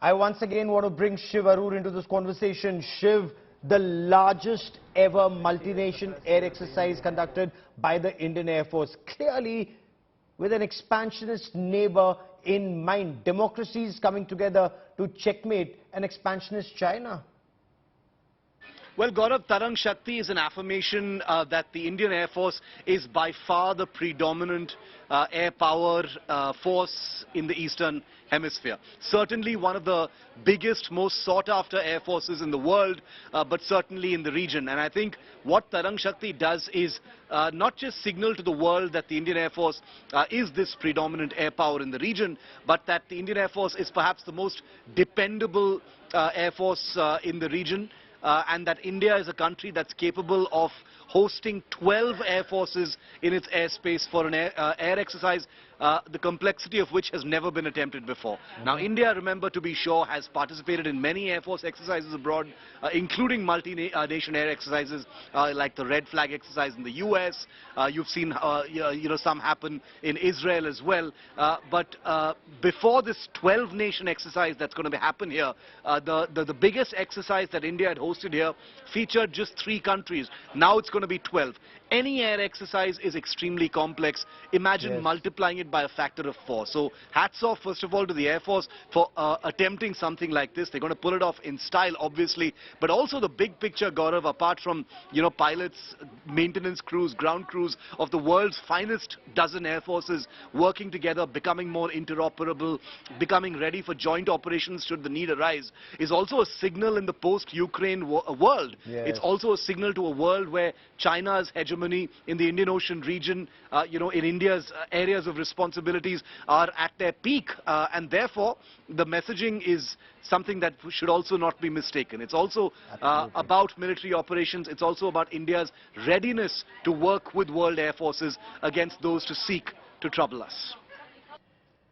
I once again want to bring Shiv Aroor into this conversation. Shiv, the largest ever multi-nation air exercise conducted by the Indian Air Force, clearly with an expansionist neighbor in mind. Democracies coming together to checkmate an expansionist China. Well, Gaurav, Tarang Shakti is an affirmation that the Indian Air Force is by far the predominant air power force in the Eastern Hemisphere. Certainly one of the biggest, most sought-after air forces in the world, but certainly in the region. And I think what Tarang Shakti does is not just signal to the world that the Indian Air Force is this predominant air power in the region, but that the Indian Air Force is perhaps the most dependable air force in the region. And that India is a country that's capable of hosting 12 air forces in its airspace for an air exercise, the complexity of which has never been attempted before. Now, India, remember, to be sure, has participated in many air force exercises abroad, including multi-nation air exercises like the Red Flag exercise in the US. You've seen, some happen in Israel as well. But before this 12-nation exercise that's going to happen here, the biggest exercise that India had hosted here featured just 3 countries. Now it's going to be 12. Any air exercise is extremely complex. Imagine multiplying it by a factor of 4. So hats off, first of all, to the Air Force for attempting something like this. They're going to pull it off in style, obviously, but also the big picture, Gaurav, apart from, pilots, maintenance crews, ground crews of the world's finest dozen air forces working together, becoming more interoperable, becoming ready for joint operations should the need arise, is also a signal in the post-Ukraine world. It's also a signal to a world where China's hegemony in the Indian Ocean region, in India's areas of responsibilities are at their peak, and therefore the messaging is something that should also not be mistaken. It's also about military operations. It's also about India's readiness to work with world air forces against those to seek to trouble us.